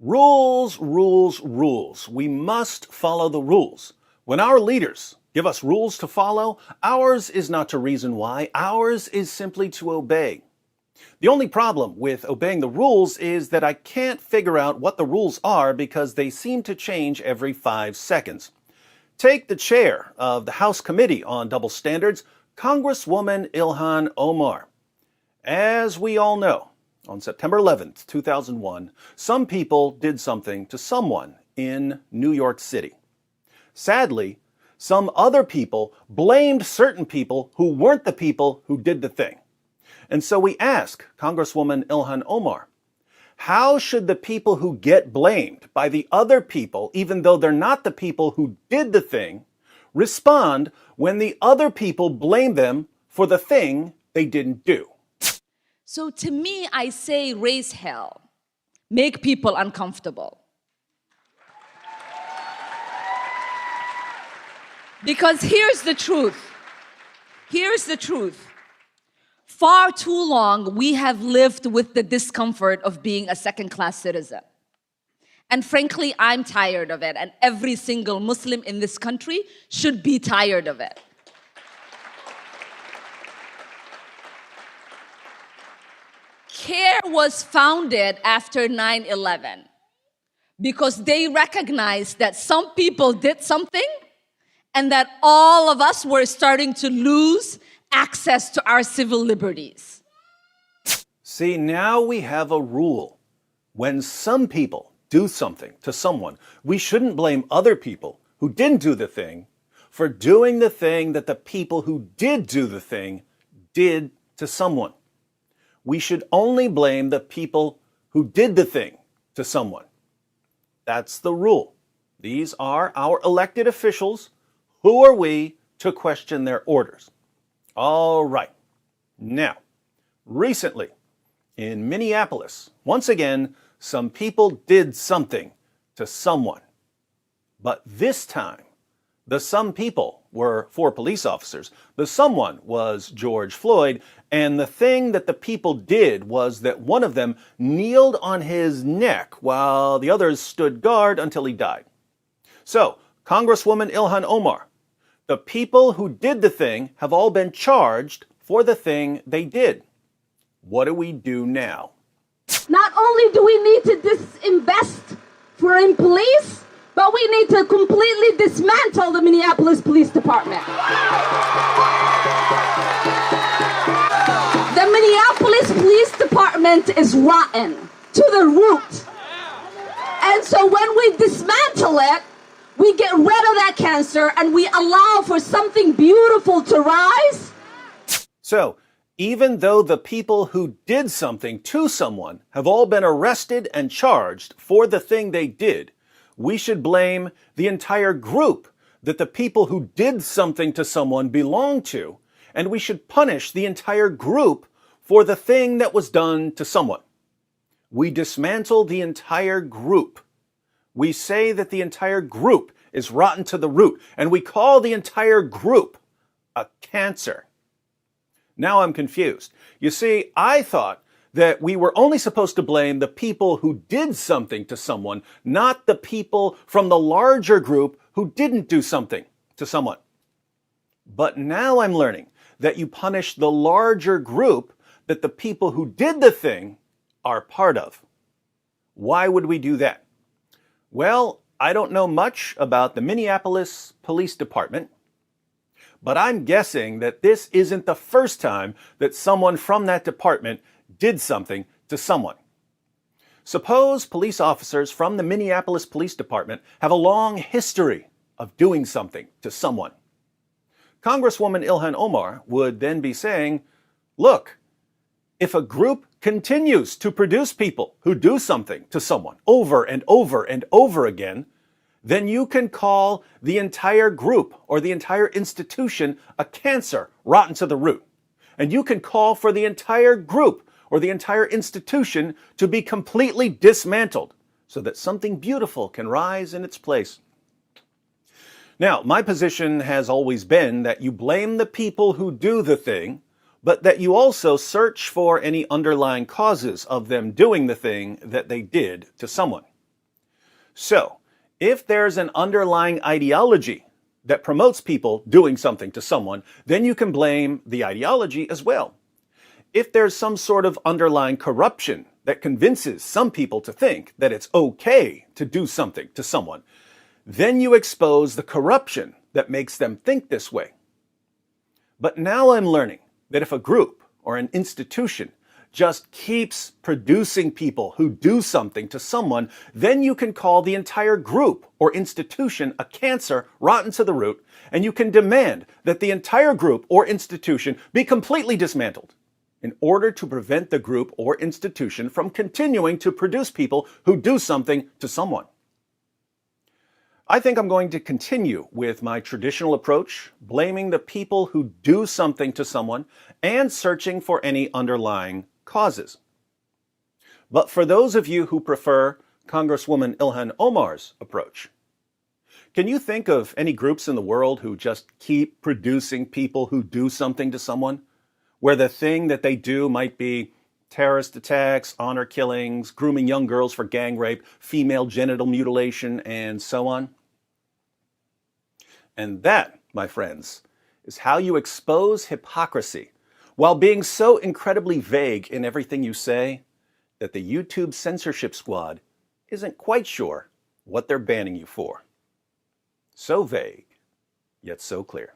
Rules, rules, rules. We must follow the rules. When our leaders give us rules to follow, ours is not to reason why. Ours is simply to obey. The only problem with obeying the rules is that I can't figure out what the rules are because they seem to change every 5 seconds. Take the chair of the House Committee on Double Standards, Congresswoman Ilhan Omar. As we all know, on September 11th, 2001, some people did something to someone in New York City. Sadly, some other people blamed certain people who weren't the people who did the thing. And so we ask Congresswoman Ilhan Omar, how should the people who get blamed by the other people, even though they're not the people who did the thing, respond when the other people blame them for the thing they didn't do? So to me, I say raise hell, make people uncomfortable. Because here's the truth. Here's the truth. Far too long, we have lived with the discomfort of being a second-class citizen. And frankly, I'm tired of it, and every single Muslim in this country should be tired of it. CAIR was founded after 9/11 because they recognized that some people did something and that all of us were starting to lose access to our civil liberties. See, now we have a rule. When some people do something to someone, we shouldn't blame other people who didn't do the thing for doing the thing that the people who did do the thing did to someone. We should only blame the people who did the thing to someone. That's the rule. These are our elected officials. Who are we to question their orders? All right. Now, recently in Minneapolis, once again, some people did something to someone. But this time, the some people were 4 police officers. The someone was George Floyd. And the thing that the people did was that one of them kneeled on his neck while the others stood guard until he died. So, Congresswoman Ilhan Omar, the people who did the thing have all been charged for the thing they did. What do we do now? Not only do we need to disinvest in police, but we need to completely dismantle the Minneapolis Police Department. The Minneapolis Police Department is rotten to the root. And so when we dismantle it, we get rid of that cancer and we allow for something beautiful to rise. So, even though the people who did something to someone have all been arrested and charged for the thing they did, we should blame the entire group that the people who did something to someone belong to, and we should punish the entire group for the thing that was done to someone. We dismantle the entire group. We say that the entire group is rotten to the root, and we call the entire group a cancer. Now I'm confused. You see, I thought that we were only supposed to blame the people who did something to someone, not the people from the larger group who didn't do something to someone. But now I'm learning that you punish the larger group that the people who did the thing are part of. Why would we do that? Well, I don't know much about the Minneapolis Police Department, but I'm guessing that this isn't the first time that someone from that department did something to someone. Suppose police officers from the Minneapolis Police Department have a long history of doing something to someone. Congresswoman Ilhan Omar would then be saying, look, if a group continues to produce people who do something to someone over and over and over again, then you can call the entire group or the entire institution a cancer rotten to the root. And you can call for the entire group or the entire institution to be completely dismantled so that something beautiful can rise in its place. Now, my position has always been that you blame the people who do the thing, but that you also search for any underlying causes of them doing the thing that they did to someone. So, if there's an underlying ideology that promotes people doing something to someone, then you can blame the ideology as well. If there's some sort of underlying corruption that convinces some people to think that it's okay to do something to someone, then you expose the corruption that makes them think this way. But now I'm learning that if a group or an institution just keeps producing people who do something to someone, then you can call the entire group or institution a cancer rotten to the root, and you can demand that the entire group or institution be completely dismantled in order to prevent the group or institution from continuing to produce people who do something to someone. I think I'm going to continue with my traditional approach, blaming the people who do something to someone and searching for any underlying causes. But for those of you who prefer Congresswoman Ilhan Omar's approach, can you think of any groups in the world who just keep producing people who do something to someone, where the thing that they do might be terrorist attacks, honor killings, grooming young girls for gang rape, female genital mutilation, and so on? And that, my friends, is how you expose hypocrisy while being so incredibly vague in everything you say that the YouTube censorship squad isn't quite sure what they're banning you for. So vague, yet so clear.